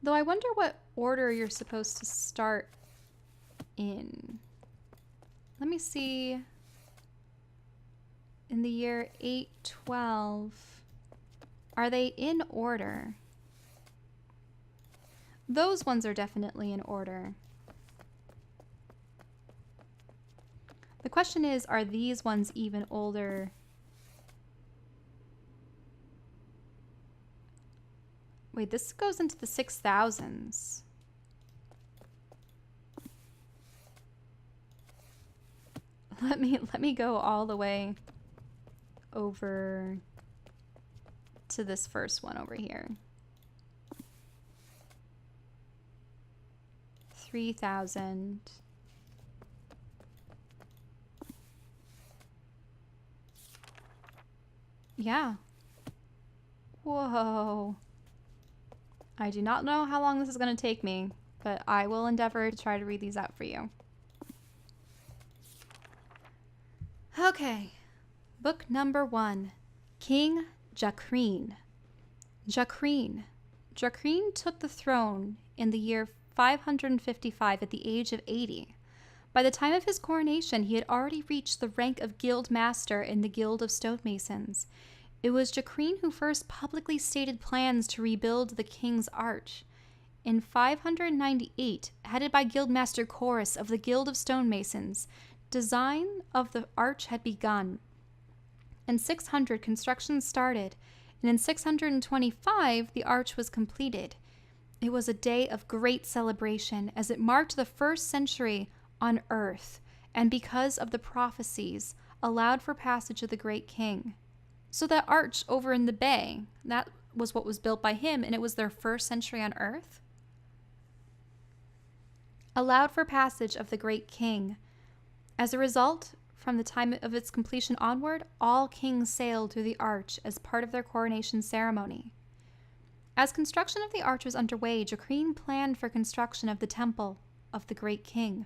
Though I wonder what order you're supposed to start in. Let me see. In the year 812, are they in order? Those ones are definitely in order. The question is, are these ones even older? Wait, this goes into the 6000s. Let me go all the way over to this first one over here. 3000. Yeah. Whoa. I do not know how long this is going to take me, but I will endeavor to try to read these out for you. Okay. Book number 1. King Jacrine. Jacrine took the throne in the year 555 at the age of 80. By the time of his coronation, he had already reached the rank of guild master in the Guild of Stonemasons. It was Jacrine who first publicly stated plans to rebuild the King's Arch. In 598, headed by Guildmaster Chorus of the Guild of Stonemasons, design of the arch had begun. In 600, construction started, and in 625, the arch was completed. It was a day of great celebration, as it marked the first century on Earth, and because of the prophecies, allowed for passage of the great king. So that arch over in the bay, that was what was built by him, and it was their first century on Earth? Allowed for passage of the great king. As a result, from the time of its completion onward, all kings sailed through the arch as part of their coronation ceremony. As construction of the arch was underway, Jacrine planned for construction of the temple of the great king.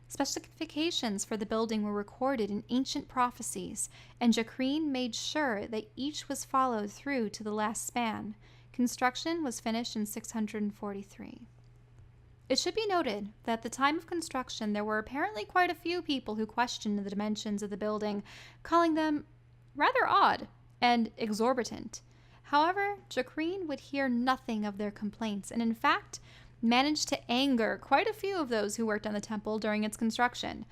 Specifications for the building were recorded in ancient prophecies, and Jacrine made sure that each was followed through to the last span. Construction was finished in 643. It should be noted that at the time of construction, there were apparently quite a few people who questioned the dimensions of the building, calling them rather odd and exorbitant. However, Jacrine would hear nothing of their complaints, and in fact, managed to anger quite a few of those who worked on the temple during its construction.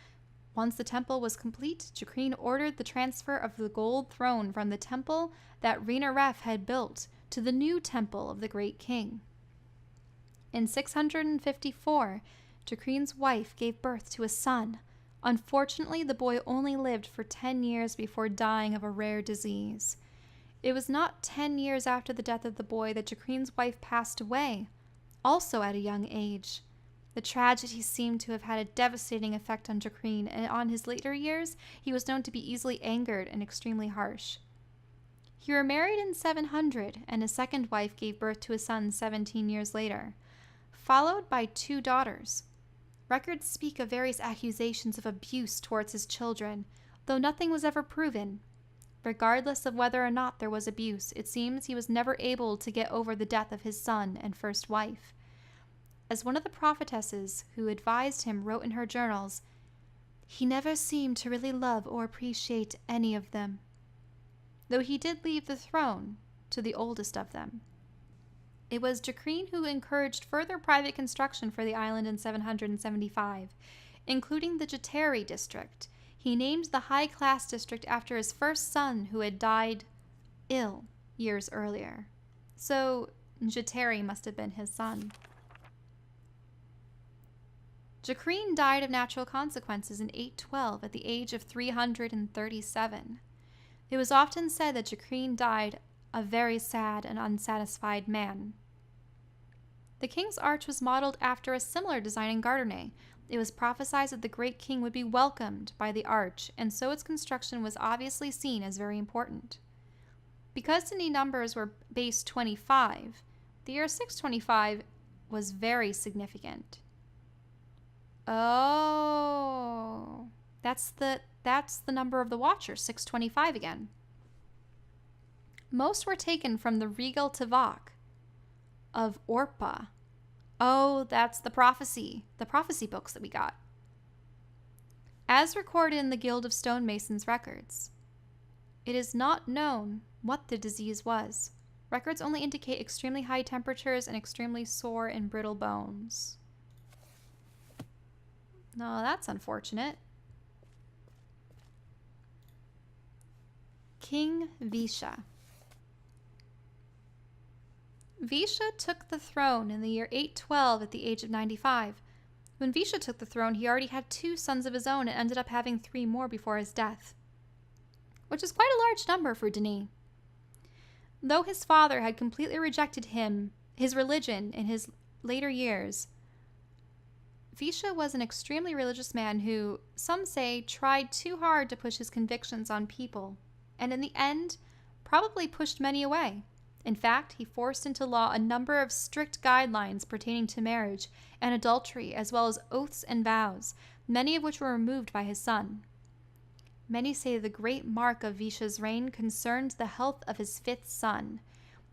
Once the temple was complete, Jacrine ordered the transfer of the gold throne from the temple that Rena-Ref had built to the new temple of the great king. In 654, Jacrine's wife gave birth to a son. Unfortunately, the boy only lived for 10 years before dying of a rare disease. It was not 10 years after the death of the boy that Jacrine's wife passed away, also at a young age. The tragedy seemed to have had a devastating effect on Jacrine, and on his later years, he was known to be easily angered and extremely harsh. He remarried in 700, and his second wife gave birth to a son 17 years later, followed by 2 daughters. Records speak of various accusations of abuse towards his children, though nothing was ever proven. Regardless of whether or not there was abuse, it seems he was never able to get over the death of his son and first wife. As one of the prophetesses who advised him wrote in her journals, he never seemed to really love or appreciate any of them, though he did leave the throne to the oldest of them. It was Jacrine who encouraged further private construction for the island in 775, including the Jateri district. He named the high-class district after his first son, who had died ill years earlier. So Jateri must have been his son. Jacrine died of natural consequences in 812 at the age of 337. It was often said that Jacrine died a very sad and unsatisfied man. The king's arch was modeled after a similar design in Gardernay. It was prophesied that the great king would be welcomed by the arch, and so its construction was obviously seen as very important. Because the numbers were base 25, the year 625 was very significant. Oh, that's the number of the Watcher, 625 again. Most were taken from the regal Tavak of Orpa, Oh, that's the prophecy books that we got. As recorded in the Guild of Stonemasons records, it is not known what the disease was. Records only indicate extremely high temperatures and extremely sore and brittle bones. No, that's unfortunate. King Yeesha. Yeesha took the throne in the year 812 at the age of 95. When Yeesha took the throne, he already had 2 sons of his own and ended up having 3 more before his death, which is quite a large number for Denis. Though his father had completely rejected his religion in his later years, Yeesha was an extremely religious man who, some say, tried too hard to push his convictions on people, and in the end, probably pushed many away. In fact, he forced into law a number of strict guidelines pertaining to marriage and adultery, as well as oaths and vows, many of which were removed by his son. Many say the great mark of Yeesha's reign concerned the health of his 5th son.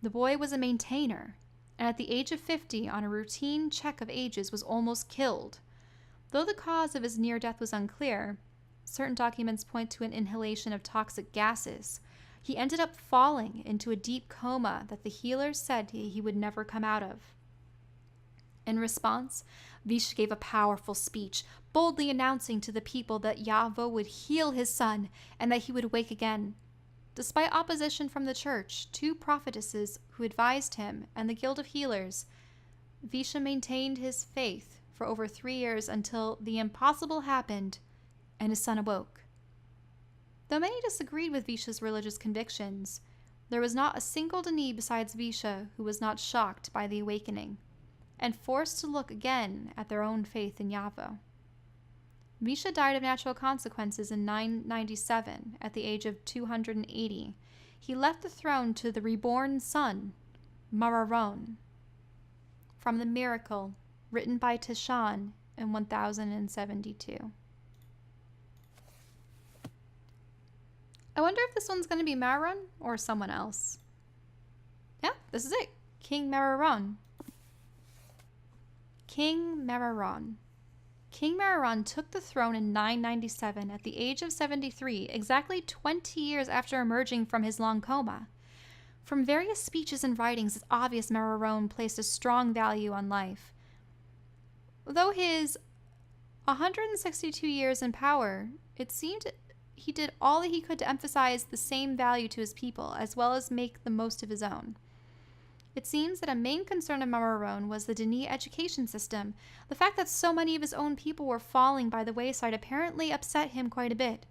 The boy was a maintainer, and at the age of 50, on a routine check of ages, was almost killed. Though the cause of his near death was unclear, certain documents point to an inhalation of toxic gases. He ended up falling into a deep coma that the healers said he would never come out of. In response, Yeesha gave a powerful speech, boldly announcing to the people that Yafo would heal his son and that he would wake again. Despite opposition from the church, 2 prophetesses who advised him, and the Guild of Healers, Yeesha maintained his faith for over 3 years until the impossible happened and his son awoke. Though many disagreed with Yeesha's religious convictions, there was not a single Denis besides Yeesha who was not shocked by the awakening and forced to look again at their own faith in Yafo. Yeesha died of natural consequences in 997 at the age of 280. He left the throne to the reborn son, Mararon, from the Miracle, written by Tishan in 1072. I wonder if this one's going to be Mararon or someone else. Yeah, this is it. King Mararon. King Mararon. King Mararon took the throne in 997 at the age of 73, exactly 20 years after emerging from his long coma. From various speeches and writings, it's obvious Mararon placed a strong value on life. Though his 162 years in power, it seemed he did all that he could to emphasize the same value to his people, as well as make the most of his own. It seems that a main concern of Mararon was the Denis education system. The fact that so many of his own people were falling by the wayside apparently upset him quite a bit.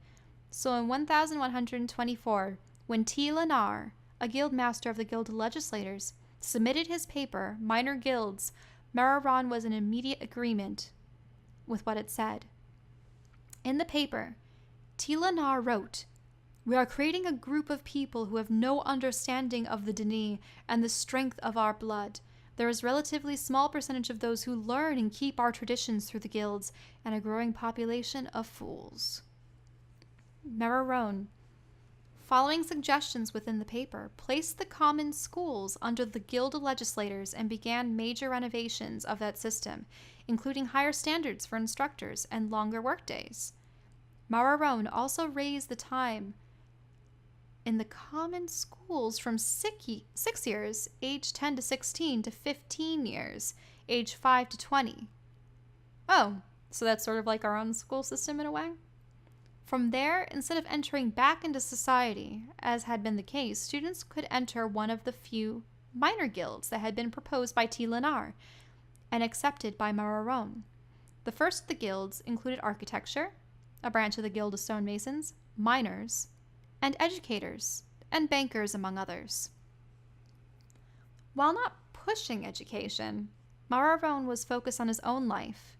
So in 1124, when T. Lenar, a guild master of the Guild of Legislators, submitted his paper, Minor Guilds, Mararon was in immediate agreement with what it said. In the paper, T. Lenar wrote, "We are creating a group of people who have no understanding of the Denis and the strength of our blood. There is a relatively small percentage of those who learn and keep our traditions through the guilds, and a growing population of fools." Mararon, following suggestions within the paper, placed the common schools under the Guild of Legislators and began major renovations of that system, including higher standards for instructors and longer workdays. Mararon also raised the time in the common schools from 6 years, age 10 to 16, to 15 years, age 5 to 20. Oh, so that's sort of like our own school system in a way? From there, instead of entering back into society, as had been the case, students could enter one of the few minor guilds that had been proposed by T. Lenar and accepted by Mararon. The first of the guilds included architecture, a branch of the Guild of Stonemasons, miners, and educators, and bankers, among others. While not pushing education, Mararon was focused on his own life.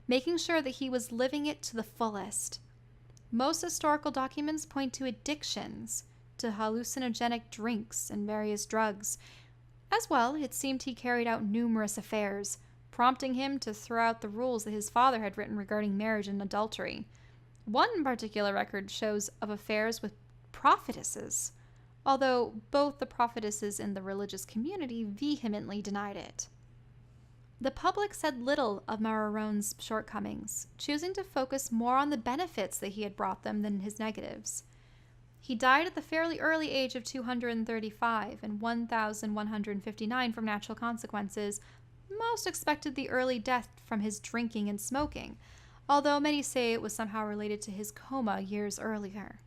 Making sure that he was living it to the fullest. Most historical documents point to addictions to hallucinogenic drinks and various drugs. As well, it seemed he carried out numerous affairs, prompting him to throw out the rules that his father had written regarding marriage and adultery. One particular record shows of affairs with prophetesses, although both the prophetesses and the religious community vehemently denied it. The public said little of Mararon's shortcomings, choosing to focus more on the benefits that he had brought them than his negatives. He died at the fairly early age of 235 and 1159 from natural consequences. Most expected the early death from his drinking and smoking, although many say it was somehow related to his coma years earlier.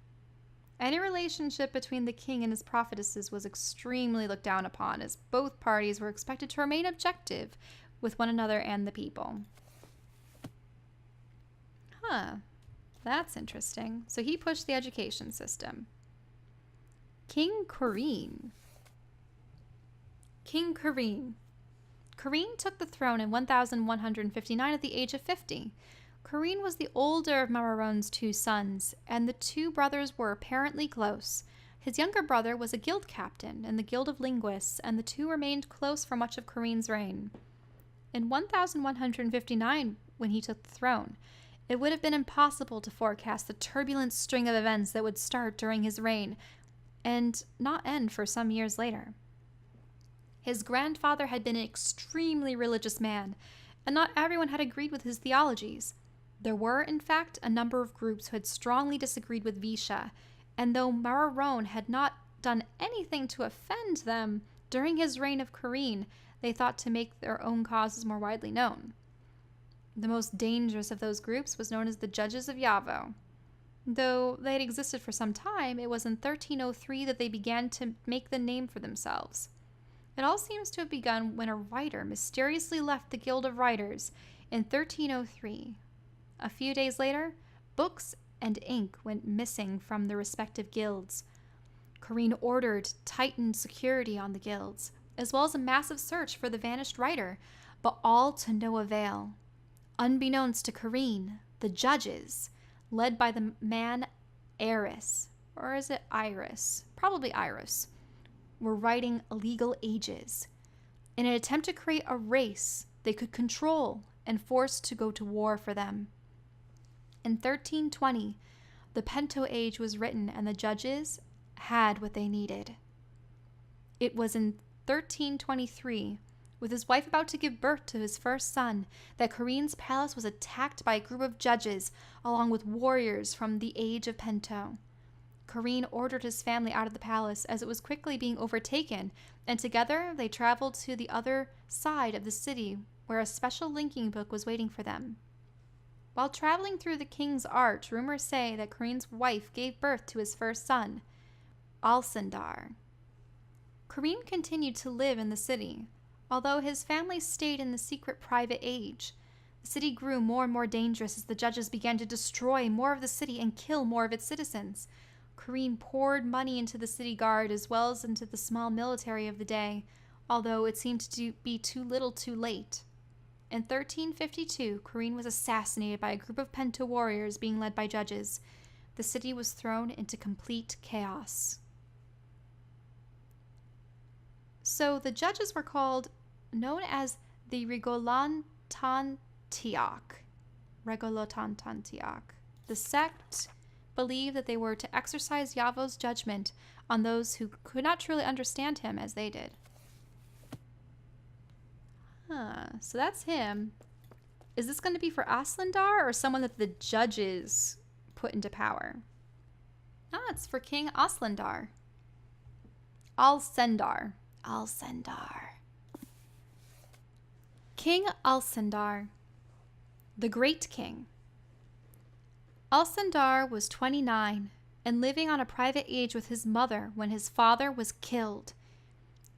Any relationship between the king and his prophetesses was extremely looked down upon, as both parties were expected to remain objective with one another and the people. That's interesting. So he pushed the education system. King Corrine. King Corrine. Corrine took the throne in 1159 at the age of 50. Corrine was the older of Mararon's two sons, and the two brothers were apparently close. His younger brother was a guild captain in the Guild of Linguists, and the two remained close for much of Corrine's reign. In 1159, when he took the throne, it would have been impossible to forecast the turbulent string of events that would start during his reign and not end for some years later. His grandfather had been an extremely religious man, and not everyone had agreed with his theologies. There were, in fact, a number of groups who had strongly disagreed with Yeesha, and though Mararon had not done anything to offend them during his reign of Corrine, they thought to make their own causes more widely known. The most dangerous of those groups was known as the Judges of Yafo. Though they had existed for some time, it was in 1303 that they began to make the name for themselves. It all seems to have begun when a writer mysteriously left the Guild of Writers in 1303. A few days later, books and ink went missing from the respective guilds. Corrine ordered tightened security on the guilds, as well as a massive search for the vanished writer, but all to no avail. Unbeknownst to Corrine, the judges, led by the man Atrus, or is it Iris? Probably Iris, were writing illegal ages in an attempt to create a race they could control and force to go to war for them. In 1320, the Pento Age was written, and the judges had what they needed. It was in 1323, with his wife about to give birth to his first son, that Corrine's palace was attacked by a group of judges, along with warriors from the age of Pento. Corrine ordered his family out of the palace as it was quickly being overtaken, and together they traveled to the other side of the city, where a special linking book was waiting for them. While traveling through the king's arch, rumors say that Corrine's wife gave birth to his first son, Alcindar. Corrine continued to live in the city, although his family stayed in the secret private age. The city grew more and more dangerous as the judges began to destroy more of the city and kill more of its citizens. Corrine poured money into the city guard as well as into the small military of the day, although it seemed to be too little too late. In 1352, Corrine was assassinated by a group of Pento warriors being led by judges. The city was thrown into complete chaos. So the judges were known as the Regolotantiac. The sect believed that they were to exercise Yafo's judgment on those who could not truly understand him as they did. So that's him. Is this going to be for Alcindar or someone that the judges put into power? It's for King Alcindar. Alcindar. King Alcindar, the Great King. Alcindar was 29 and living on a private age with his mother when his father was killed.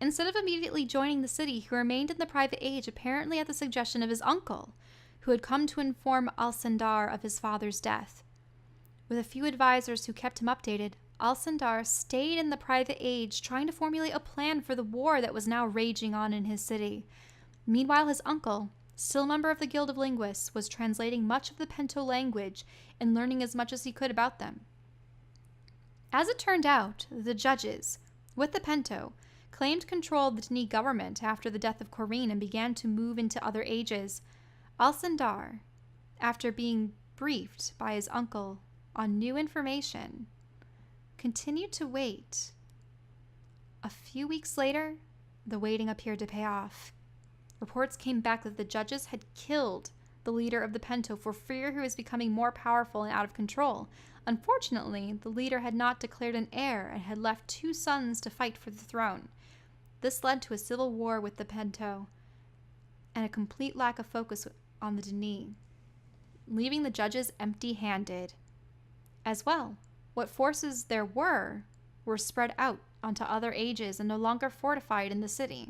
Instead of immediately joining the city, he remained in the private age, apparently at the suggestion of his uncle, who had come to inform Alcindar of his father's death. With a few advisors who kept him updated, Alcindar stayed in the private age, trying to formulate a plan for the war that was now raging on in his city. Meanwhile, his uncle, still a member of the Guild of Linguists, was translating much of the Pento language and learning as much as he could about them. As it turned out, the judges, with the Pento, claimed control of the Dni government after the death of Corrine and began to move into other ages. Alcindar, after being briefed by his uncle on new information, continued to wait A few weeks later, the waiting appeared to pay off. Reports came back that the judges had killed the leader of the Pento for fear he was becoming more powerful and out of control. Unfortunately, the leader had not declared an heir and had left 2 sons to fight for the throne. This led to a civil war with the Pento and a complete lack of focus on the Dini, leaving the judges empty-handed. As well, what forces there were spread out onto other ages and no longer fortified in the city.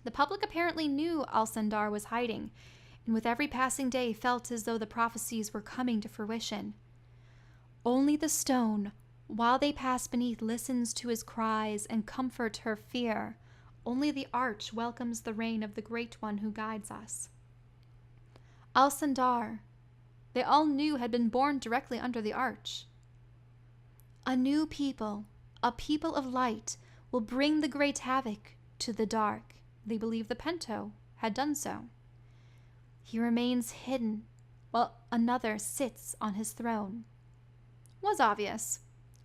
The public apparently knew Alcindar was hiding, and with every passing day felt as though the prophecies were coming to fruition. Only the stone, while they pass beneath, listens to his cries and comforts her fear. Only the arch welcomes the reign of the Great One who guides us. Alcindar, they all knew, had been born directly under the arch. A new people, a people of light, will bring the great havoc to the dark. They believe the Pento had done so. He remains hidden while another sits on his throne. It was obvious.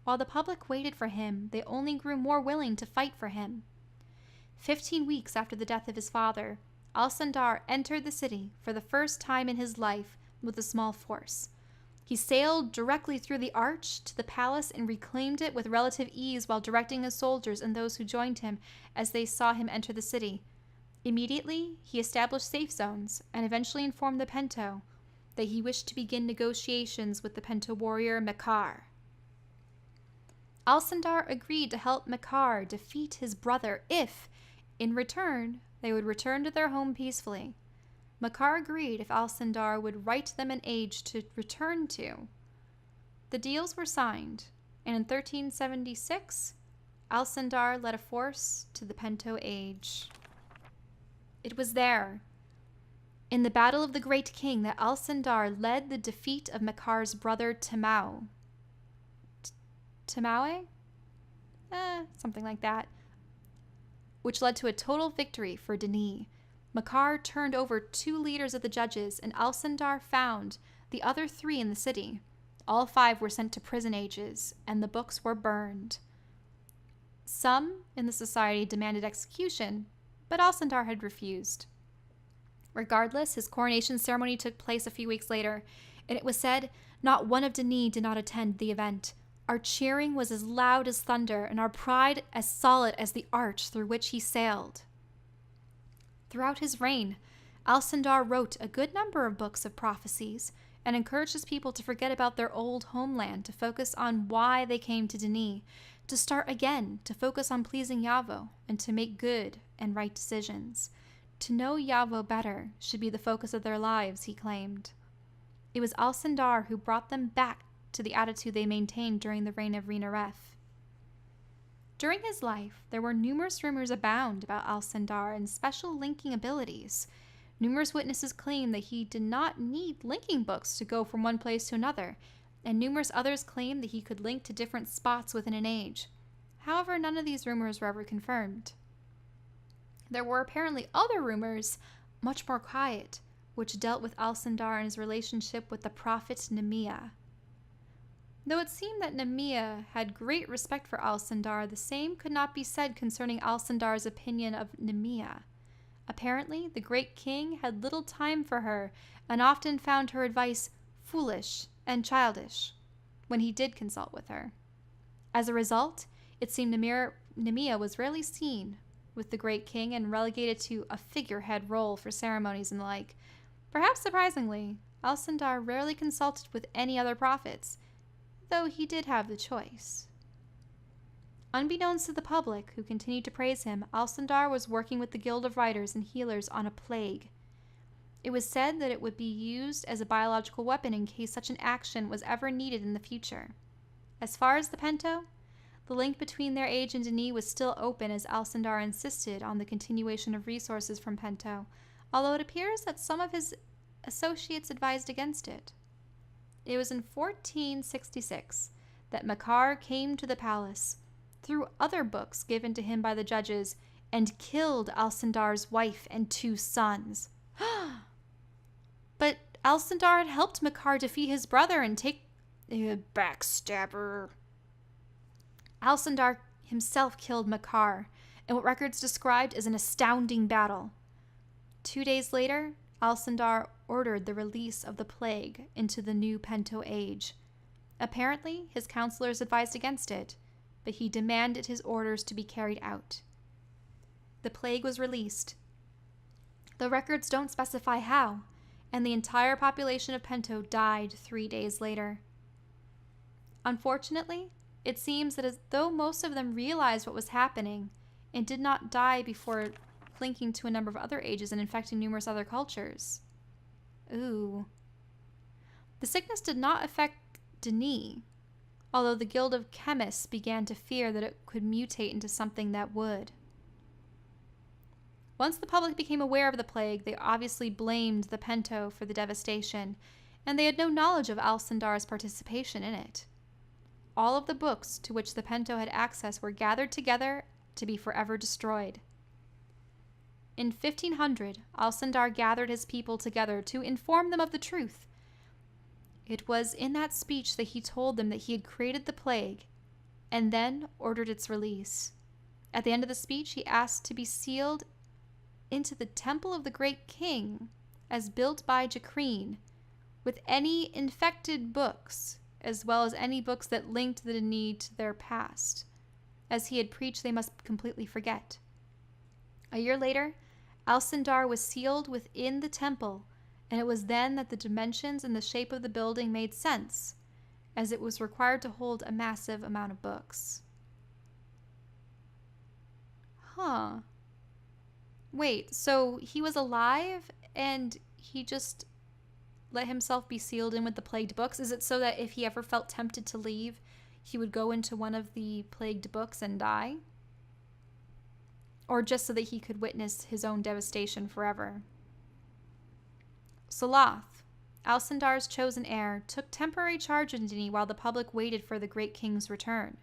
While the public waited for him, they only grew more willing to fight for him. 15 weeks after the death of his father, Alcindar entered the city for the first time in his life with a small force. He sailed directly through the arch to the palace and reclaimed it with relative ease while directing his soldiers and those who joined him as they saw him enter the city. Immediately, he established safe zones and eventually informed the Pento that he wished to begin negotiations with the Pento warrior Mekar. Alcindar agreed to help Mekar defeat his brother if, in return, they would return to their home peacefully. Mekar agreed if Alcindar would write them an age to return to. The deals were signed, and in 1376, Alcindar led a force to the Pento age. It was there, in the Battle of the Great King, that Alcindar led the defeat of Mekar's brother Timau. Timaue? Something like that. Which led to a total victory for Dini. Mekar turned over 2 leaders of the judges, and Alcindar found the other 3 in the city. All 5 were sent to prison ages, and the books were burned. Some in the society demanded execution, but Alcindar had refused. Regardless, his coronation ceremony took place a few weeks later, and it was said not one of Dini did not attend the event. Our cheering was as loud as thunder, and our pride as solid as the arch through which he sailed. Throughout his reign, Alcindar wrote a good number of books of prophecies and encouraged his people to forget about their old homeland, to focus on why they came to Dini, to start again, to focus on pleasing Yafo, and to make good and right decisions. To know Yafo better should be the focus of their lives, he claimed. It was Alcindar who brought them back to the attitude they maintained during the reign of Rinareth. During his life, there were numerous rumors abound about Alcindar and special linking abilities. Numerous witnesses claimed that he did not need linking books to go from one place to another, and numerous others claimed that he could link to different spots within an age. However, none of these rumors were ever confirmed. There were apparently other rumors, much more quiet, which dealt with Alcindar and his relationship with the prophet Nehemiah. Though it seemed that Nehemiah had great respect for Alcindar, the same could not be said concerning Alcindar's opinion of Nehemiah. Apparently, the great king had little time for her and often found her advice foolish and childish when he did consult with her. As a result, it seemed Nehemiah was rarely seen with the great king and relegated to a figurehead role for ceremonies and the like. Perhaps surprisingly, Alcindar rarely consulted with any other prophets, though he did have the choice. Unbeknownst to the public, who continued to praise him, Alcindar was working with the Guild of Writers and Healers on a plague. It was said that it would be used as a biological weapon in case such an action was ever needed in the future. As far as the Pento, the link between their age and Dini was still open, as Alcindar insisted on the continuation of resources from Pento, although it appears that some of his associates advised against it. It was in 1466 that Mekar came to the palace, threw other books given to him by the judges, and killed Alcindar's wife and 2 sons. But Alcindar had helped Mekar defeat his brother and take... backstabber. Alcindar himself killed Makar in what records described as an astounding battle. 2 days later, Alcindar ordered the release of the plague into the new Pento age. Apparently, his counselors advised against it, but he demanded his orders to be carried out. The plague was released. The records don't specify how, and the entire population of Pento died 3 days later. Unfortunately, it seems that as though most of them realized what was happening and did not die before linking to a number of other ages and infecting numerous other cultures. Ooh. The sickness did not affect Denis, although the Guild of Chemists began to fear that it could mutate into something that would. Once the public became aware of the plague, they obviously blamed the Pento for the devastation, and they had no knowledge of Alcindar's participation in it. All of the books to which the Pento had access were gathered together to be forever destroyed. In 1500, Alcindar gathered his people together to inform them of the truth. It was in that speech that he told them that he had created the plague, and then ordered its release. At the end of the speech, he asked to be sealed into the temple of the great king, as built by Jacrine, with any infected books, as well as any books that linked the Denis to their past. As he had preached, they must completely forget. A year later, Alcindar was sealed within the temple, and it was then that the dimensions and the shape of the building made sense, as it was required to hold a massive amount of books. Huh. Wait, so he was alive and he just let himself be sealed in with the plagued books? Is it so that if he ever felt tempted to leave, he would go into one of the plagued books and die? Or just so that he could witness his own devastation forever? Soloth, Alcindar's chosen heir, took temporary charge of Denis while the public waited for the great king's return.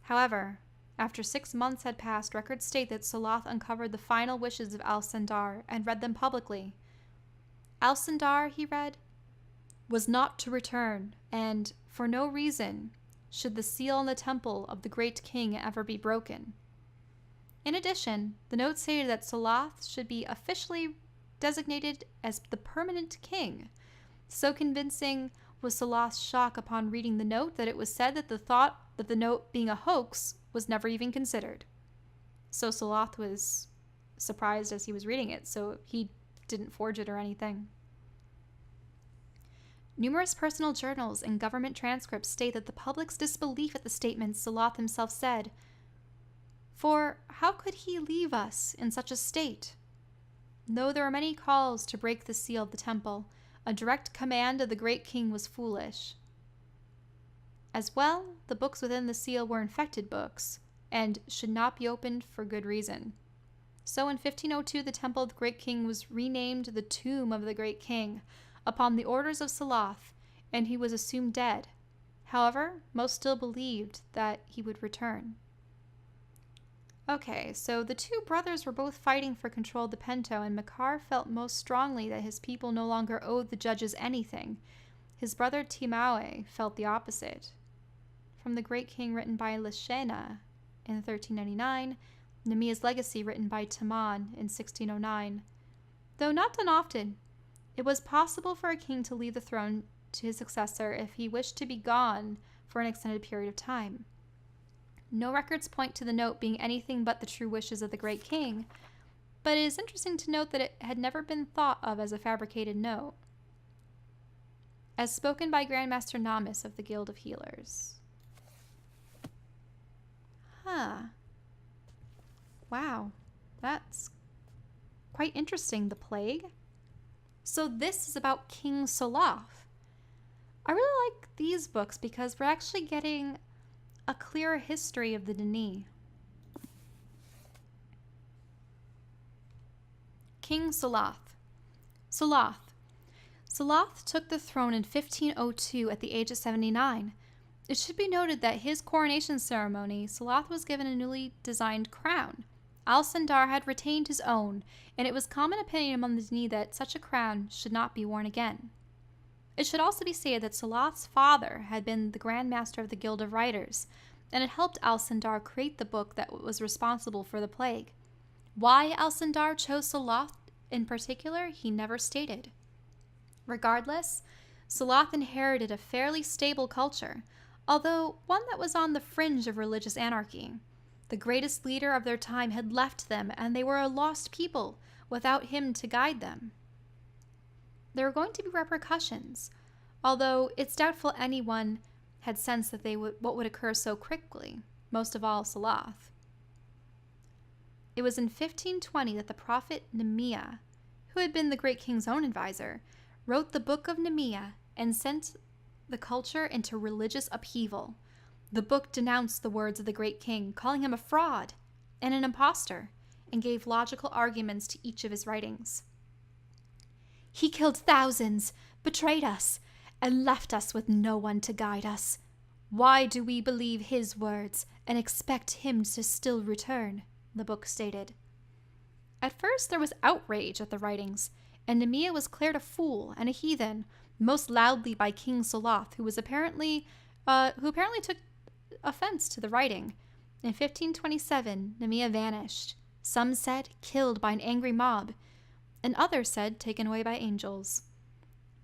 However, after 6 months had passed, records state that Soloth uncovered the final wishes of Alcindar and read them publicly. Alcindar, he read, was not to return, and, for no reason, should the seal on the temple of the great king ever be broken. In addition, the note stated that Soloth should be officially designated as the permanent king. So convincing was Soloth's shock upon reading the note that it was said that the thought that the note being a hoax was never even considered. So Soloth was surprised as he was reading it, so he didn't forge it or anything. Numerous personal journals and government transcripts state that the public's disbelief at the statements Soloth himself said, "For how could he leave us in such a state?" Though there were many calls to break the seal of the temple, a direct command of the great king was foolish. As well, the books within the seal were infected books, and should not be opened for good reason. So in 1502, the temple of the great king was renamed the Tomb of the Great King, upon the orders of Soloth, and he was assumed dead. However, most still believed that he would return. Okay, so the two brothers were both fighting for control of the Pento, and Makar felt most strongly that his people no longer owed the judges anything. His brother Timaue felt the opposite. From the Great King, written by Lishena in 1399, Nemia's Legacy, written by Taman in 1609. Though not done often, it was possible for a king to leave the throne to his successor if he wished to be gone for an extended period of time. No records point to the note being anything but the true wishes of the great king, but it is interesting to note that it had never been thought of as a fabricated note. As spoken by Grandmaster Namis of the Guild of Healers. Wow, that's quite interesting, the plague. So this is about King Soloth. I really like these books because we're actually getting a clearer history of the Denis. King Soloth. Soloth took the throne in 1502 at the age of 79. It should be noted that his coronation ceremony, Soloth was given a newly designed crown. Alcindar had retained his own, and it was common opinion among the Denis that such a crown should not be worn again. It should also be stated that Soloth's father had been the Grand Master of the Guild of Writers, and it helped Alcindar create the book that was responsible for the plague. Why Alcindar chose Soloth in particular, he never stated. Regardless, Soloth inherited a fairly stable culture, although one that was on the fringe of religious anarchy. The greatest leader of their time had left them, and they were a lost people without him to guide them. There were going to be repercussions, although it's doubtful anyone had sensed that what would occur so quickly, most of all Soloth. It was in 1520 that the prophet Nehemiah, who had been the great king's own advisor, wrote the Book of Nehemiah and sent the culture into religious upheaval. The book denounced the words of the great king, calling him a fraud and an impostor, and gave logical arguments to each of his writings. He killed thousands, betrayed us, and left us with no one to guide us. Why do we believe his words and expect him to still return? The book stated. At first there was outrage at the writings, and Nehemiah was declared a fool and a heathen, most loudly by King Soloth, who apparently took offense to the writing. In 1527, Nehemiah vanished. Some said killed by an angry mob, and others said taken away by angels.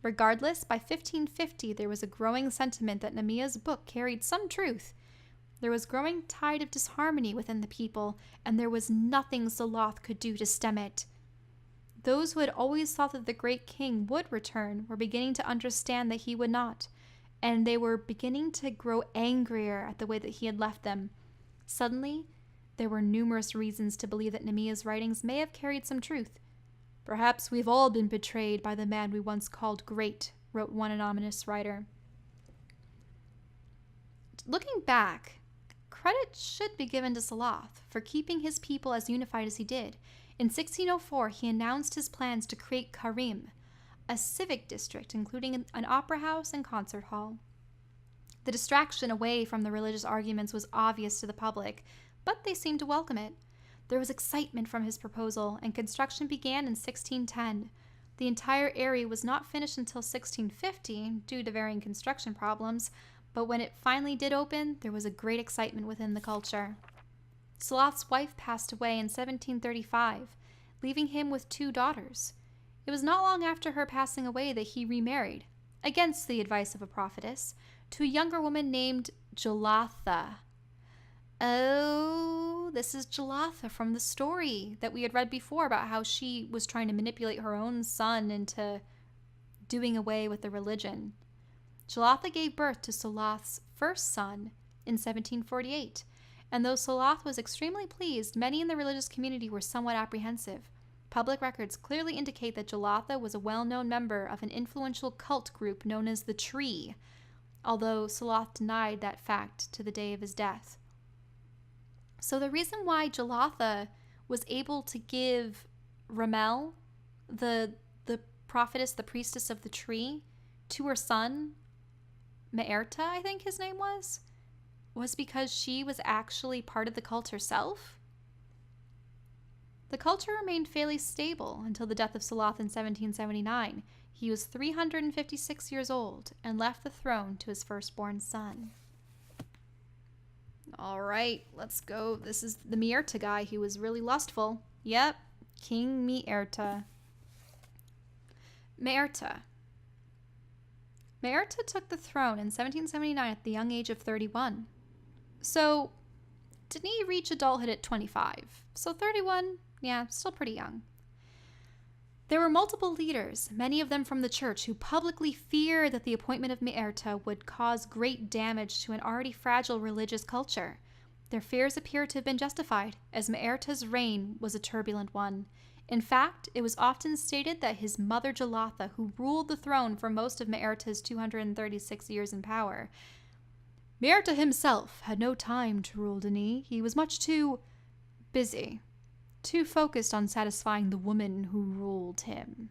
Regardless, by 1550 there was a growing sentiment that Nehemiah's book carried some truth. There was growing tide of disharmony within the people, and there was nothing Soloth could do to stem it. Those who had always thought that the great king would return were beginning to understand that he would not, and they were beginning to grow angrier at the way that he had left them. Suddenly, there were numerous reasons to believe that Nehemiah's writings may have carried some truth. Perhaps we've all been betrayed by the man we once called great, wrote one anonymous writer. Looking back, credit should be given to Soloth for keeping his people as unified as he did. In 1604, he announced his plans to create Karim, a civic district including an opera house and concert hall. The distraction away from the religious arguments was obvious to the public, but they seemed to welcome it. There was excitement from his proposal, and construction began in 1610. The entire area was not finished until 1650 due to varying construction problems, but when it finally did open, there was a great excitement within the culture. Soloth's wife passed away in 1735, leaving him with 2 daughters. It was not long after her passing away that he remarried, against the advice of a prophetess, to a younger woman named Jolatha. Oh, this is Jolatha from the story that we had read before about how she was trying to manipulate her own son into doing away with the religion. Jolatha gave birth to Soloth's first son in 1748, and though Soloth was extremely pleased, many in the religious community were somewhat apprehensive. Public records clearly indicate that Jolatha was a well-known member of an influential cult group known as the Tree, although Soloth denied that fact to the day of his death. So the reason why Jolatha was able to give Ramel, the prophetess, the priestess of the tree, to her son, Me'erta, I think his name was because she was actually part of the cult herself. The culture remained fairly stable until the death of Soloth in 1779. He was 356 years old and left the throne to his firstborn son. All right, let's go. This is the Me'erta guy who was really lustful. Yep, King Me'erta. Me'erta took the throne in 1779 at the young age of 31. So, didn't he reach adulthood at 25? So 31, yeah, still pretty young. There were multiple leaders, many of them from the church, who publicly feared that the appointment of Me'erta would cause great damage to an already fragile religious culture. Their fears appear to have been justified, as Me'erta's reign was a turbulent one. In fact, it was often stated that his mother Jolatha, who ruled the throne for most of Me'erta's 236 years in power, Me'erta himself had no time to rule Denis. He was much too busy, too focused on satisfying the woman who ruled him.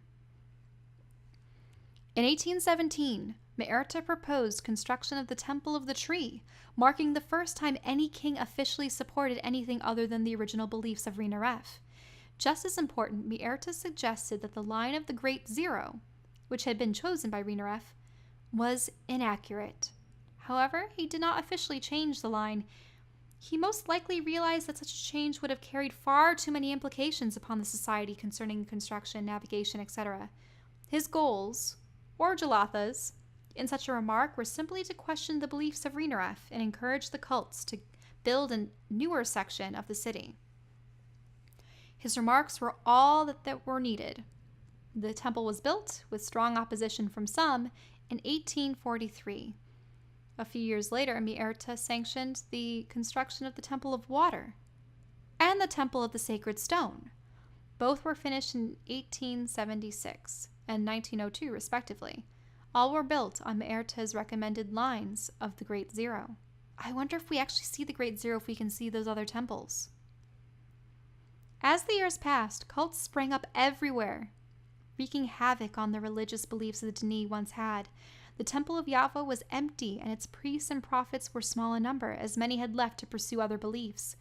In 1817, Me'erta proposed construction of the Temple of the Tree, marking the first time any king officially supported anything other than the original beliefs of Rinaref. Just as important, Me'erta suggested that the line of the Great Zero, which had been chosen by Rinaref, was inaccurate. However, he did not officially change the line. He most likely realized that such a change would have carried far too many implications upon the society concerning construction, navigation, etc. His goals, or Jolatha's, in such a remark were simply to question the beliefs of Rhinaref and encourage the cults to build a newer section of the city. His remarks were all that were needed. The temple was built, with strong opposition from some, in 1843. A few years later, Myrt sanctioned the construction of the Temple of Water and the Temple of the Sacred Stone. Both were finished in 1876 and 1902, respectively. All were built on Myrta's recommended lines of the Great Zero. I wonder if we actually see the Great Zero if we can see those other temples. As the years passed, cults sprang up everywhere, wreaking havoc on the religious beliefs the Dini once had. The Temple of Yafo was empty, and its priests and prophets were small in number, as many had left to pursue other beliefs.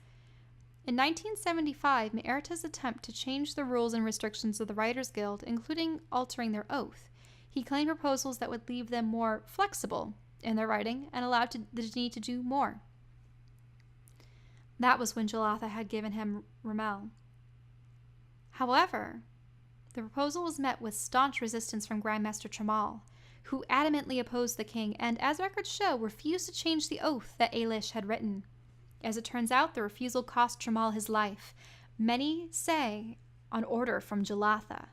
In 1975, Myrta's attempt to change the rules and restrictions of the Writers' Guild, including altering their oath, he claimed proposals that would leave them more flexible in their writing and allowed the Dini to do more. That was when Jolatha had given him Ramel. However, the proposal was met with staunch resistance from Grandmaster Tramal, who adamantly opposed the king and, as records show, refused to change the oath that Ailish had written. As it turns out, the refusal cost Tramal his life, many say on order from Jolatha.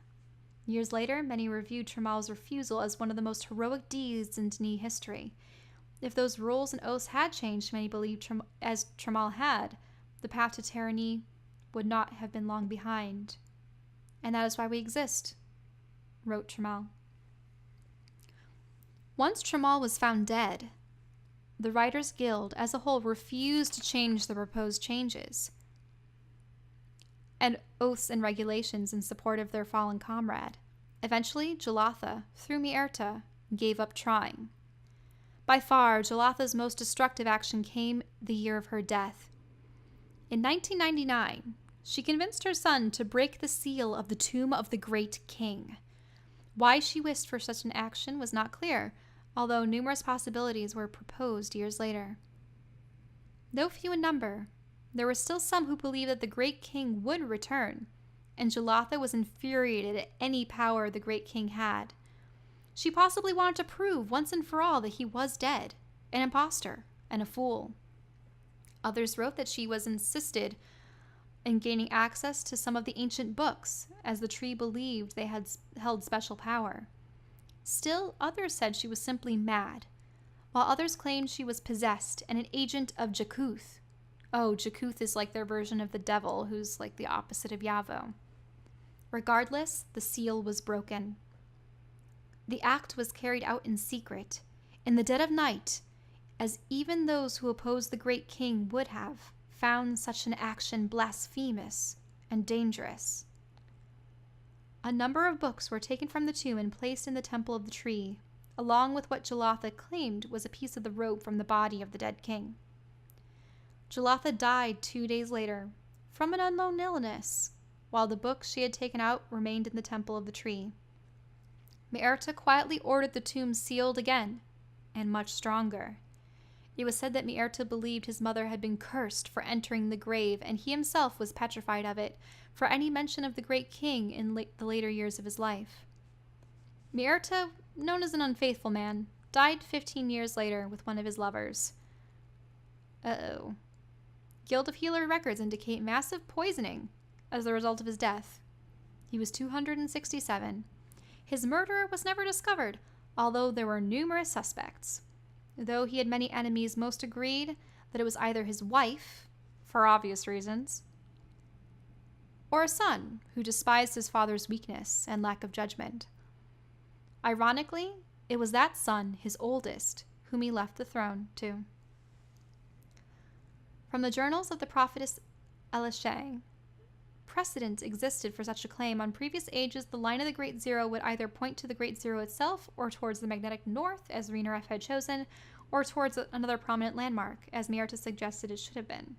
Years later, many reviewed Tramal's refusal as one of the most heroic deeds in Dini history. If those rules and oaths had changed, many believed as Tramal had, the path to tyranny would not have been long behind. And that is why we exist, wrote Tramal. Once Tramal was found dead, the Writers' Guild as a whole refused to change the proposed changes and oaths and regulations in support of their fallen comrade. Eventually, Jolatha, through Myrta, gave up trying. By far, Jolatha's most destructive action came the year of her death. In 1999, she convinced her son to break the seal of the tomb of the great king. Why she wished for such an action was not clear, although numerous possibilities were proposed years later. Though few in number, there were still some who believed that the great king would return, and Jolatha was infuriated at any power the great king had. She possibly wanted to prove once and for all that he was dead, an impostor, and a fool. Others wrote that she was insisted in gaining access to some of the ancient books, as the tree believed they had held special power. Still, others said she was simply mad, while others claimed she was possessed and an agent of Jakuth. Oh, Jakuth is like their version of the devil, who's like the opposite of Yavo. Regardless, the seal was broken. The act was carried out in secret, in the dead of night, as even those who opposed the great king would have found such an action blasphemous and dangerous. A number of books were taken from the tomb and placed in the temple of the tree, along with what Jolatha claimed was a piece of the robe from the body of the dead king. Jolatha died 2 days later from an unknown illness, while the books she had taken out remained in the temple of the tree. Myrta quietly ordered the tomb sealed again, and much stronger. It was said that Myrta believed his mother had been cursed for entering the grave, and he himself was petrified of it for any mention of the great king in the later years of his life. Myrta, known as an unfaithful man, died 15 years later with one of his lovers. Guild of Healer records indicate massive poisoning as the result of his death. He was 267. His murderer was never discovered, although there were numerous suspects. Though he had many enemies, most agreed that it was either his wife, for obvious reasons, or a son who despised his father's weakness and lack of judgment. Ironically, it was that son, his oldest, whom he left the throne to. From the journals of the prophetess Elisha, precedent existed for such a claim. On previous ages, the line of the Great Zero would either point to the Great Zero itself, or towards the magnetic north, as Rhinaref had chosen, or towards another prominent landmark, as Myrta suggested it should have been.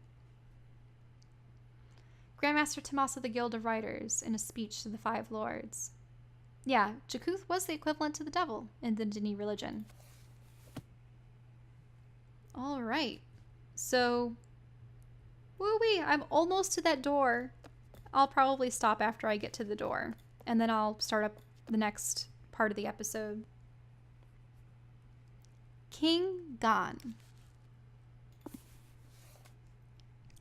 Grandmaster Tommaso of the Guild of Writers, in a speech to the Five Lords. Yeah, Jakuth was the equivalent to the devil in the Dini religion. All right. So, woo-wee, I'm almost to that door. I'll probably stop after I get to the door, and then I'll start up the next part of the episode. King Gon.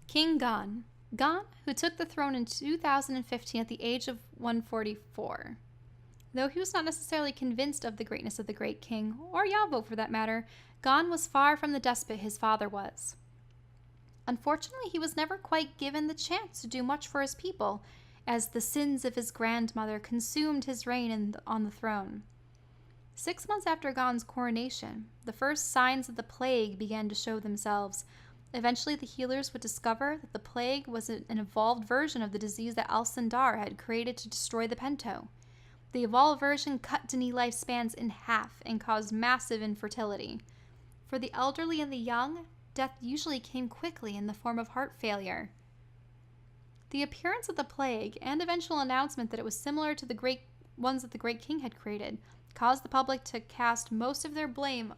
King Gon. Gon, who took the throne in 2015 at the age of 144. Though he was not necessarily convinced of the greatness of the great king, or Yafo for that matter, Gon was far from the despot his father was. Unfortunately, he was never quite given the chance to do much for his people, as the sins of his grandmother consumed his reign on the throne. 6 months after Gon's coronation, the first signs of the plague began to show themselves. Eventually, the healers would discover that the plague was an evolved version of the disease that Al-Sindar had created to destroy the Pento. The evolved version cut Dini lifespans in half and caused massive infertility. For the elderly and the young, death usually came quickly in the form of heart failure. The appearance of the plague and eventual announcement that it was similar to the great ones that the great king had created caused the public to cast most of their blame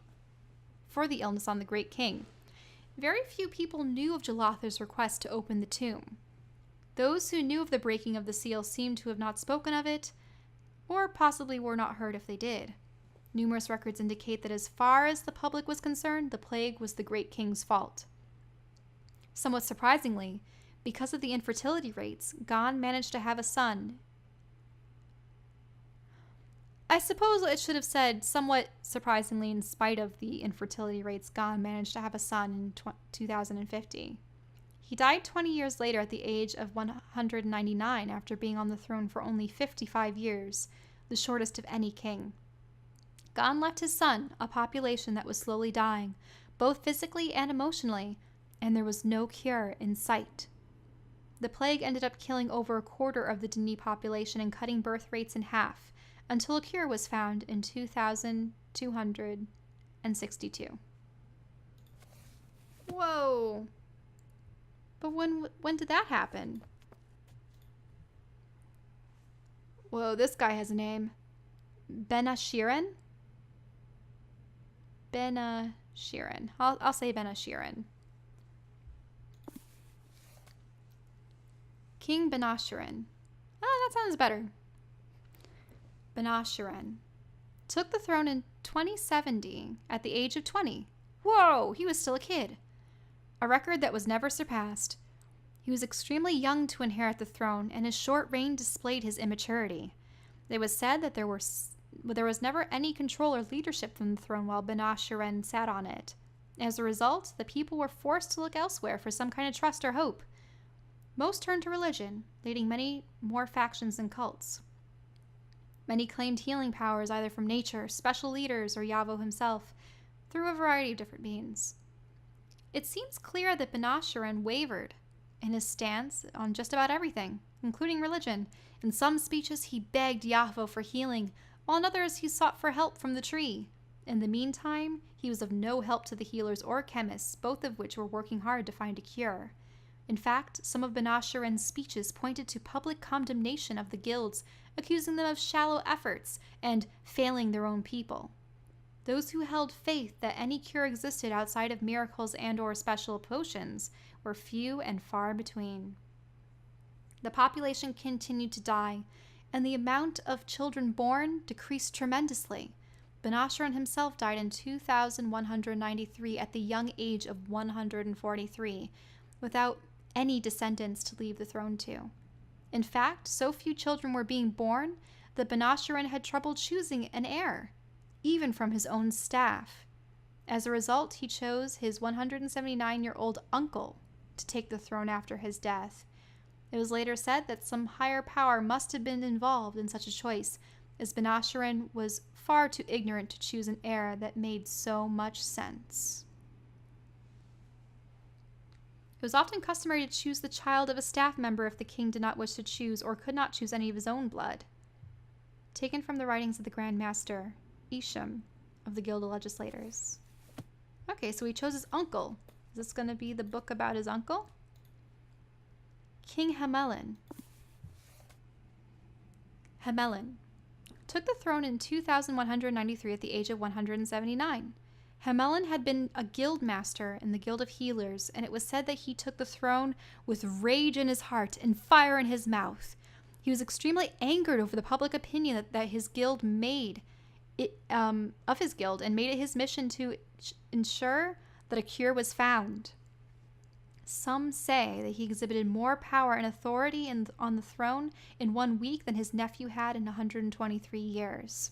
for the illness on the great king. Very few people knew of Jalothar's request to open the tomb. Those who knew of the breaking of the seal seemed to have not spoken of it, or possibly were not heard if they did. Numerous records indicate that as far as the public was concerned, the plague was the great king's fault. Somewhat surprisingly, because of the infertility rates, Gon managed to have a son. I suppose it should have said, somewhat surprisingly, in spite of the infertility rates, Gon managed to have a son in 2050. He died 20 years later at the age of 199 after being on the throne for only 55 years, the shortest of any king. Gon left his son a population that was slowly dying, both physically and emotionally, and there was no cure in sight. The plague ended up killing over a quarter of the Dini population and cutting birth rates in half, until a cure was found in 2262. Whoa! But when did that happen? Whoa, this guy has a name. Ben-Ashirin? Ben-Ashirin. I'll say Ben-Ashirin. King Ben-Ashirin. Oh, that sounds better. Ben-Ashirin took the throne in 2070 at the age of 20. Whoa, he was still a kid. A record that was never surpassed. He was extremely young to inherit the throne, and his short reign displayed his immaturity. It was said that there was never any control or leadership from the throne while Ben-Ashirin sat on it. As a result, the people were forced to look elsewhere for some kind of trust or hope. Most turned to religion, leading many more factions and cults. Many claimed healing powers either from nature, special leaders, or Yafo himself, through a variety of different means. It seems clear that Ben-Ashirin wavered in his stance on just about everything, including religion. In some speeches, he begged Yafo for healing, while in others, he sought for help from the tree. In the meantime, he was of no help to the healers or chemists, both of which were working hard to find a cure. In fact, some of Ben-Ashirin's speeches pointed to public condemnation of the guilds, accusing them of shallow efforts and failing their own people. Those who held faith that any cure existed outside of miracles and/or special potions were few and far between. The population continued to die, and the amount of children born decreased tremendously. Ben-Ashirin himself died in 2193 at the young age of 143, without any descendants to leave the throne to. In fact, so few children were being born that Ben-Ashirin had trouble choosing an heir, even from his own staff. As a result, he chose his 179-year-old uncle to take the throne after his death. It was later said that some higher power must have been involved in such a choice, as Ben-Ashirin was far too ignorant to choose an heir that made so much sense. It was often customary to choose the child of a staff member if the king did not wish to choose or could not choose any of his own blood. Taken from the writings of the Grand Master, Yeesha, of the Guild of Legislators. Okay, so he chose his uncle. Is this going to be the book about his uncle? King Hamelin. Hamelin took the throne in 2193 at the age of 179. Hamelin had been a guild master in the Guild of Healers, and it was said that he took the throne with rage in his heart and fire in his mouth. He was extremely angered over the public opinion that his guild made of his guild, and made it his mission to ensure that a cure was found. Some say that he exhibited more power and authority on the throne in 1 week than his nephew had in 123 years.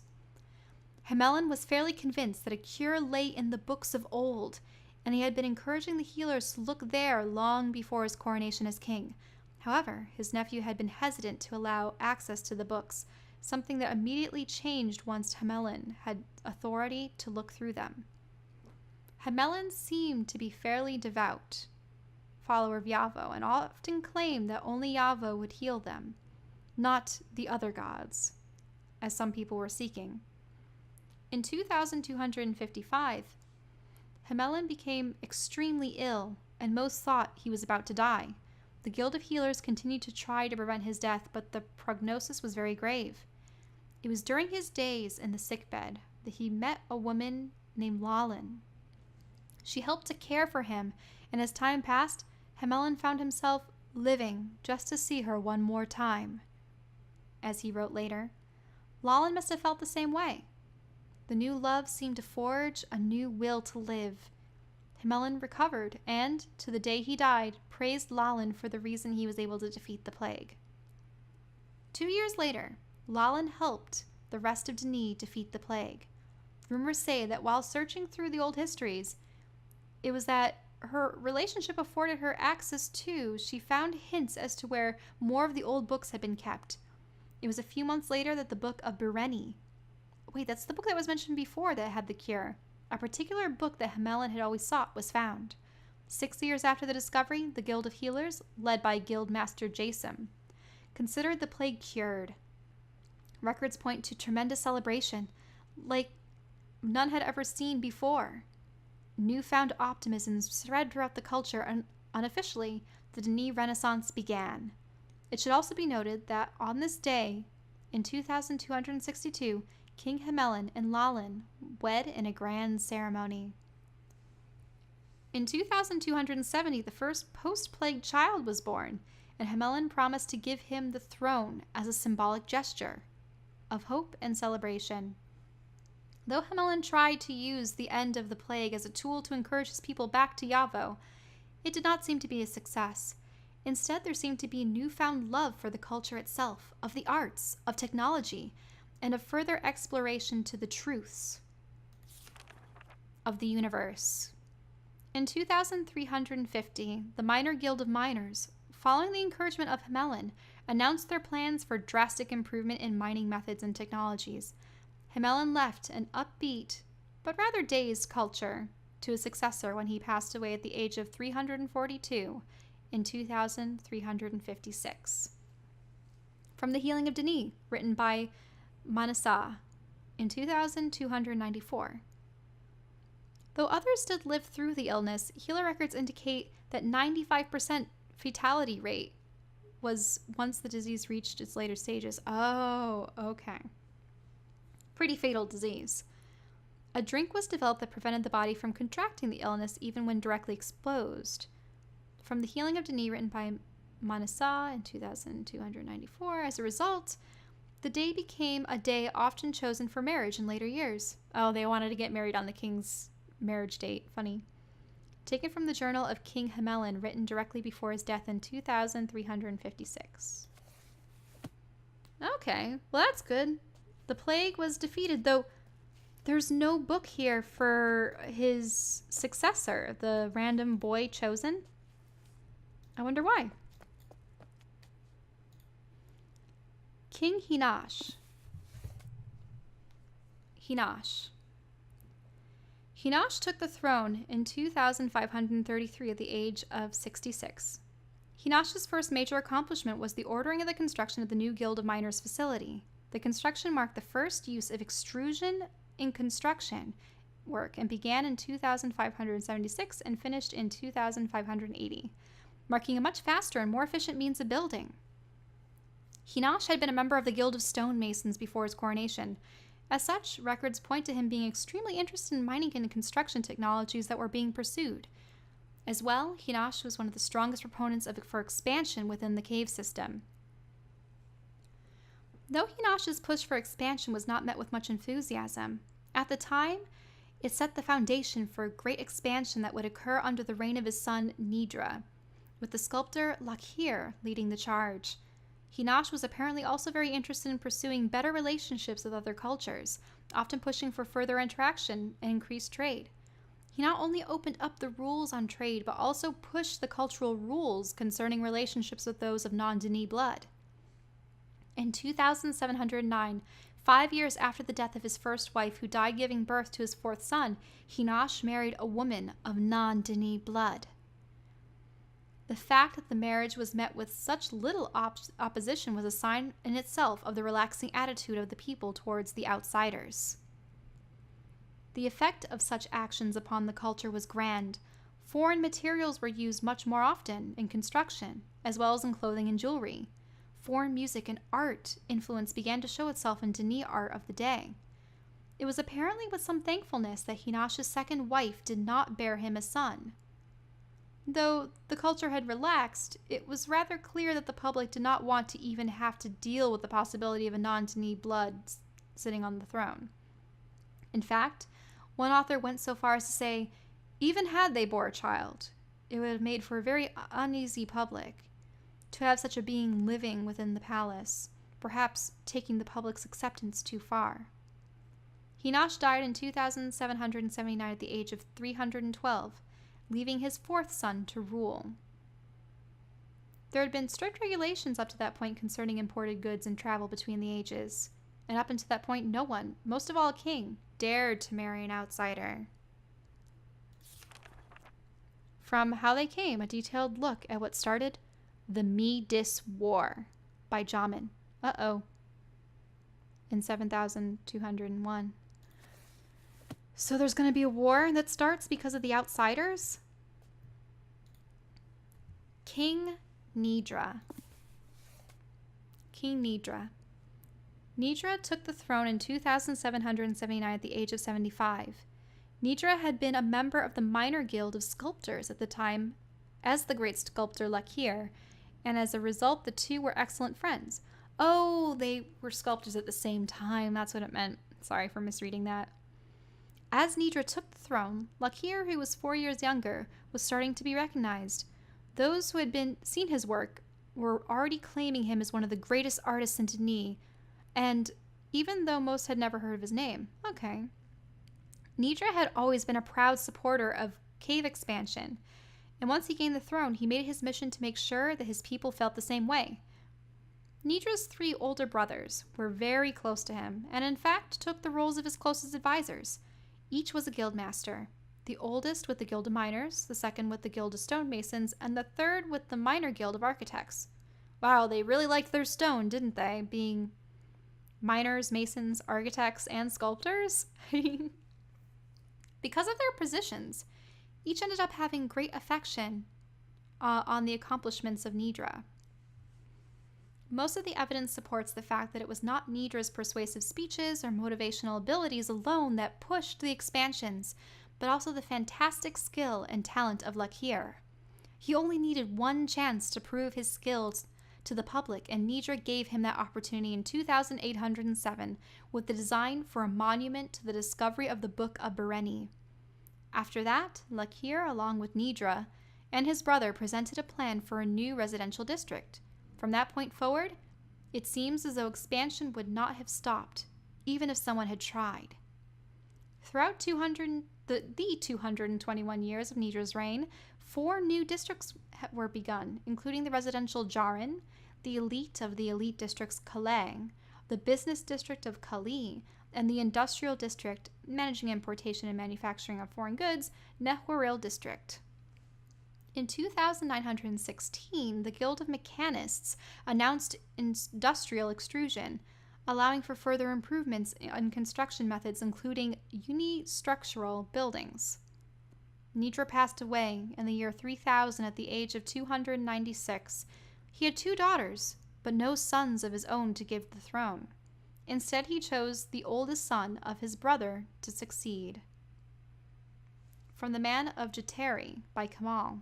Hamelin was fairly convinced that a cure lay in the books of old, and he had been encouraging the healers to look there long before his coronation as king. However, his nephew had been hesitant to allow access to the books, something that immediately changed once Hamelin had authority to look through them. Hamelin seemed to be fairly devout follower of Yafo, and often claimed that only Yafo would heal them, not the other gods, as some people were seeking. In 2255, Hamelin became extremely ill, and most thought he was about to die. The Guild of Healers continued to try to prevent his death, but the prognosis was very grave. It was during his days in the sickbed that he met a woman named Lalin. She helped to care for him, and as time passed, Hamelin found himself living just to see her one more time. As he wrote later, Lalin must have felt the same way. The new love seemed to forge a new will to live. Hamelin recovered, and, to the day he died, praised Lalin for the reason he was able to defeat the plague. 2 years later, Lalin helped the rest of Dini defeat the plague. Rumors say that while searching through the old histories, it was that her relationship afforded her access to, she found hints as to where more of the old books had been kept. It was a few months later that the book of Bereni, that's the book that was mentioned before that had the cure, a particular book that Hamelin had always sought, was found. 6 years after the discovery, the Guild of Healers, led by Guild Master Jason, considered the plague cured. Records point to tremendous celebration, like none had ever seen before. Newfound optimism spread throughout the culture, and unofficially, the Dini Renaissance began. It should also be noted that on this day, in 2262, King Hamelin and Lalin wed in a grand ceremony. In 2270, the first post-plague child was born, and Hamelin promised to give him the throne as a symbolic gesture of hope and celebration. Though Hamelin tried to use the end of the plague as a tool to encourage his people back to Yafo, it did not seem to be a success. Instead, there seemed to be newfound love for the culture itself, of the arts, of technology, and of further exploration to the truths of the universe. In 2350, the Minor Guild of Miners, following the encouragement of Hamelin, announced their plans for drastic improvement in mining methods and technologies. Hamelin left an upbeat, but rather dazed culture to his successor when he passed away at the age of 342 in 2356. From The Healing of Dini, written by Manasa in 2294. Though others did live through the illness, healer records indicate that 95% fatality rate was once the disease reached its later stages. Oh, okay. Pretty fatal disease. A drink was developed that prevented the body from contracting the illness even when directly exposed. From The Healing of Dini, written by Manasa in 2294, as a result, the day became a day often chosen for marriage in later years. Oh, they wanted to get married on the king's marriage date. Funny. Taken from the journal of King Hamelin, written directly before his death in 2356. Okay, well that's good. The plague was defeated, though there's no book here for his successor, the random boy chosen. I wonder why. King Hinash. Hinash took the throne in 2533 at the age of 66. Hinash's first major accomplishment was the ordering of the construction of the new Guild of Miners facility. The construction marked the first use of extrusion in construction work and began in 2576 and finished in 2580, marking a much faster and more efficient means of building. Hinash had been a member of the Guild of Stonemasons before his coronation, As such, records point to him being extremely interested in mining and construction technologies that were being pursued. As well, Hinash was one of the strongest proponents for expansion within the cave system. Though Hinash's push for expansion was not met with much enthusiasm, at the time, it set the foundation for a great expansion that would occur under the reign of his son Nidra, with the sculptor Lakhir leading the charge. Hinash was apparently also very interested in pursuing better relationships with other cultures, often pushing for further interaction and increased trade. He not only opened up the rules on trade, but also pushed the cultural rules concerning relationships with those of non-Dini blood. In 2709, 5 years after the death of his first wife, who died giving birth to his fourth son, Hinash married a woman of non-Dini blood. The fact that the marriage was met with such little opposition was a sign in itself of the relaxing attitude of the people towards the outsiders. The effect of such actions upon the culture was grand. Foreign materials were used much more often in construction, as well as in clothing and jewelry. Foreign music and art influence began to show itself in Dini art of the day. It was apparently with some thankfulness that Hinash's second wife did not bear him a son. Though the culture had relaxed, it was rather clear that the public did not want to even have to deal with the possibility of a non-Dini blood sitting on the throne. In fact, one author went so far as to say, even had they bore a child, it would have made for a very uneasy public. To have such a being living within the palace, perhaps taking the public's acceptance too far. Hinash died in 2779 at the age of 312, leaving his fourth son to rule. There had been strict regulations up to that point concerning imported goods and travel between the ages, and up until that point no one, most of all a king, dared to marry an outsider. From How They Came, a detailed look at what started the Me-Dis War by Jamin. In 7201. So there's going to be a war that starts because of the outsiders? King Nidra. King Nidra. Nidra took the throne in 2779 at the age of 75. Nidra had been a member of the minor guild of sculptors at the time as the great sculptor Lakhir, and as a result the two were excellent friends. Oh, they were sculptors at the same time. That's what it meant. Sorry for misreading that. As Nidra took the throne, Lakhir, who was 4 years younger, was starting to be recognized. Those who had seen his work were already claiming him as one of the greatest artists in Dini, and even though most had never heard of his name, okay. Nidra had always been a proud supporter of cave expansion, and once he gained the throne, he made it his mission to make sure that his people felt the same way. Nidra's 3 older brothers were very close to him, and in fact took the roles of his closest advisors. Each was a guild master, the oldest with the Guild of Miners, the second with the Guild of Stonemasons, and the third with the Minor Guild of Architects. Wow, they really liked their stone, didn't they? Being miners, masons, architects, and sculptors? Because of their positions, each ended up having great affection on the accomplishments of Nidra. Most of the evidence supports the fact that it was not Nidra's persuasive speeches or motivational abilities alone that pushed the expansions, but also the fantastic skill and talent of Lakhir. He only needed one chance to prove his skills to the public, and Nidra gave him that opportunity in 2807 with the design for a monument to the discovery of the Book of Bereni. After that, Lakhir, along with Nidra and his brother, presented a plan for a new residential district. From that point forward, it seems as though expansion would not have stopped, even if someone had tried. Throughout the 221 years of Nidra's reign, 4 new districts were begun, including the residential Jarin, the elite of the elite districts Kalang, the business district of Kali, and the industrial district, managing importation and manufacturing of foreign goods, Nehwaril district. In 2916, the Guild of Mechanists announced industrial extrusion, allowing for further improvements in construction methods, including unistructural buildings. Nidra passed away in the year 3000 at the age of 296. He had 2 daughters, but no sons of his own to give the throne. Instead, he chose the oldest son of his brother to succeed. From The Man of Jateri by Kamal.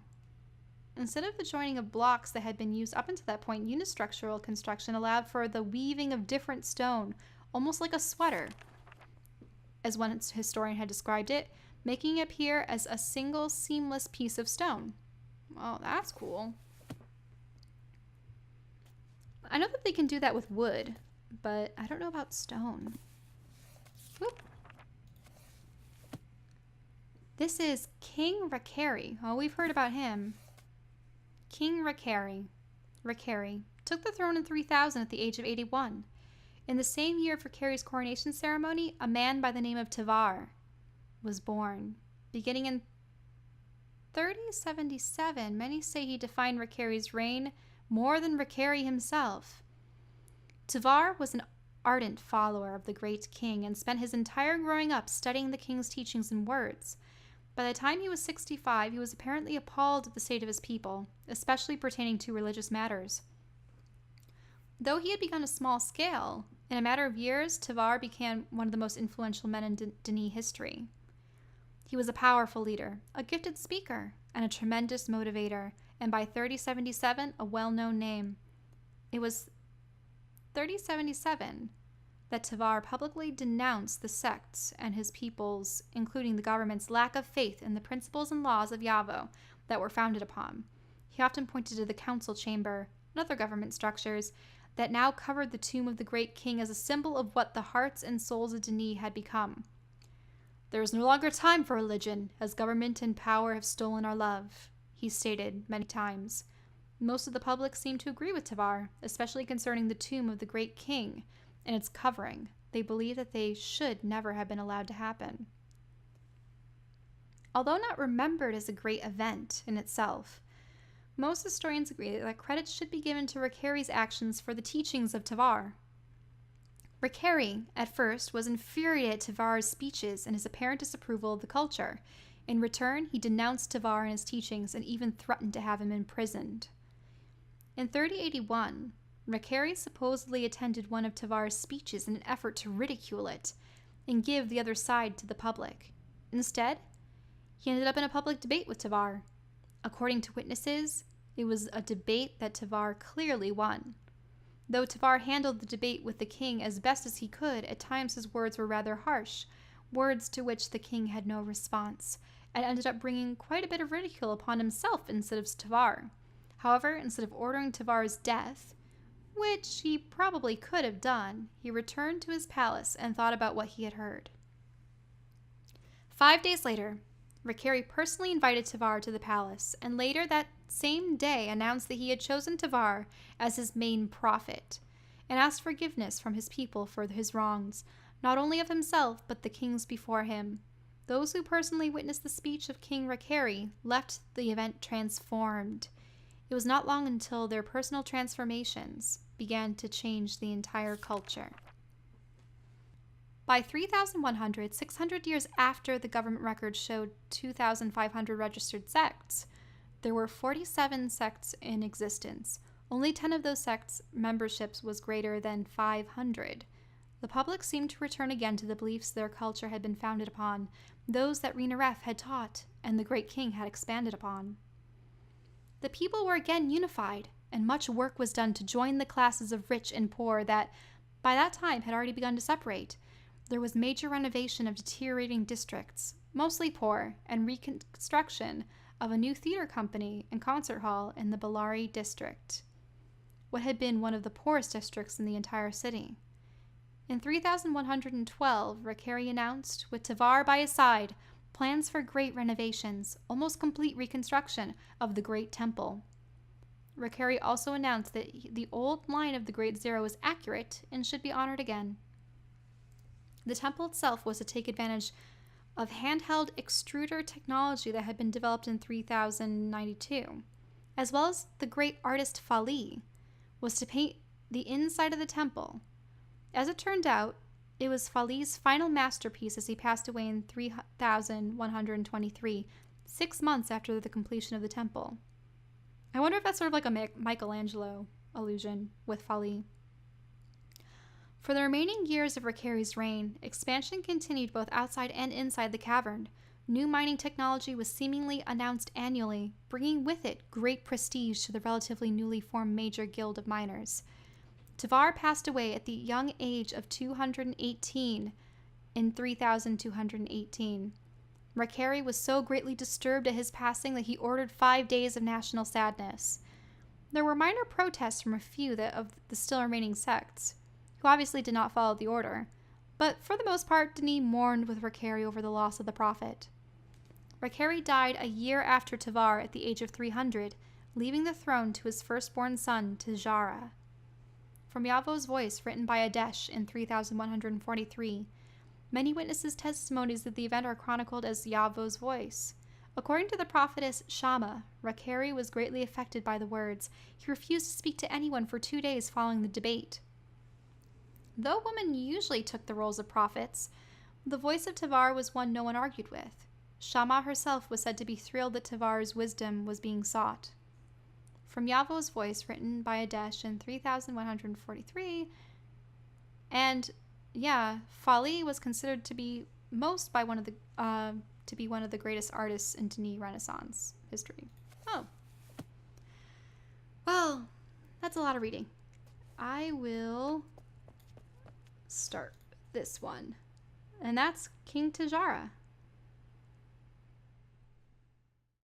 Instead of the joining of blocks that had been used up until that point, unistructural construction allowed for the weaving of different stone, almost like a sweater, as one historian had described it, making it appear as a single seamless piece of stone. Oh, that's cool. I know that they can do that with wood, but I don't know about stone. Whoop. This is King Rakeri. Oh, we've heard about him. King Rakeri took the throne in 3000 at the age of 81. In the same year of Rakeri's coronation ceremony, a man by the name of Tavar was born. Beginning in 3077, many say he defined Rakeri's reign more than Rakeri himself. Tavar was an ardent follower of the great king and spent his entire growing up studying the king's teachings and words. By the time he was 65, he was apparently appalled at the state of his people, especially pertaining to religious matters. Though he had begun a small scale, in a matter of years, Tavar became one of the most influential men in Dini history. He was a powerful leader, a gifted speaker, and a tremendous motivator, and by 3077, a well-known name. It was 3077 that Tavar publicly denounced the sects and his peoples, including the government's lack of faith in the principles and laws of Yafo that were founded upon. He often pointed to the council chamber and other government structures that now covered the tomb of the great king as a symbol of what the hearts and souls of Dini had become. "There is no longer time for religion, as government and power have stolen our love," he stated many times. Most of the public seemed to agree with Tavar, especially concerning the tomb of the great king and its covering. They believed that they should never have been allowed to happen. Although not remembered as a great event in itself, most historians agree that credit should be given to Rakeri's actions for the teachings of Tavar. Rakeri, at first, was infuriated at Tavar's speeches and his apparent disapproval of the culture. In return, he denounced Tavar and his teachings and even threatened to have him imprisoned. In 3081, Rakeri supposedly attended one of Tavar's speeches in an effort to ridicule it and give the other side to the public. Instead, he ended up in a public debate with Tavar. According to witnesses, it was a debate that Tavar clearly won. Though Tavar handled the debate with the king as best as he could, at times his words were rather harsh, words to which the king had no response, and ended up bringing quite a bit of ridicule upon himself instead of Tavar. However, instead of ordering Tavar's death, which he probably could have done, he returned to his palace and thought about what he had heard. 5 days later, Rakeri personally invited Tavar to the palace, and later that same day announced that he had chosen Tavar as his main prophet, and asked forgiveness from his people for his wrongs, not only of himself, but the kings before him. Those who personally witnessed the speech of King Rakeri left the event transformed. It was not long until their personal transformations began to change the entire culture. By 3100, 600 years after the government records showed 2,500 registered sects, there were 47 sects in existence. Only 10 of those sects' memberships was greater than 500. The public seemed to return again to the beliefs their culture had been founded upon, those that Rinaref had taught and the great king had expanded upon. The people were again unified, and much work was done to join the classes of rich and poor that, by that time, had already begun to separate. There was major renovation of deteriorating districts, mostly poor, and reconstruction of a new theater company and concert hall in the Bellari district, what had been one of the poorest districts in the entire city. In 3112, Rakeri announced, with Tavar by his side, plans for great renovations, almost complete reconstruction of the Great Temple. Rakeri also announced that the old line of the Great Zero was accurate and should be honored again. The temple itself was to take advantage of handheld extruder technology that had been developed in 3092, as well as the great artist Fali was to paint the inside of the temple. As it turned out, it was Fali's final masterpiece as he passed away in 3123, 6 months after the completion of the temple. I wonder if that's sort of like a Michelangelo allusion with Fali. For the remaining years of Rakeri's reign, expansion continued both outside and inside the cavern. New mining technology was seemingly announced annually, bringing with it great prestige to the relatively newly formed major guild of miners. Tavar passed away at the young age of 218 in 3218. Rakeri was so greatly disturbed at his passing that he ordered 5 days of national sadness. There were minor protests from a few of the still remaining sects, who obviously did not follow the order, but for the most part, Denis mourned with Rakeri over the loss of the prophet. Rakeri died a year after Tavar at the age of 300, leaving the throne to his firstborn son, Tijara. From Yafo's voice, written by Adesh in 3143, many witnesses' testimonies of the event are chronicled as Yafo's voice. According to the prophetess Shama, Rakeri was greatly affected by the words. He refused to speak to anyone for 2 days following the debate. Though women usually took the roles of prophets, the voice of Tavar was one no one argued with. Shama herself was said to be thrilled that Tavar's wisdom was being sought. From Yafo's voice, written by Adesh in 3143, and Fali was considered to be one of the greatest artists in Denis Renaissance history. Oh, well, that's a lot of reading. I will start this one, and that's King Tijara.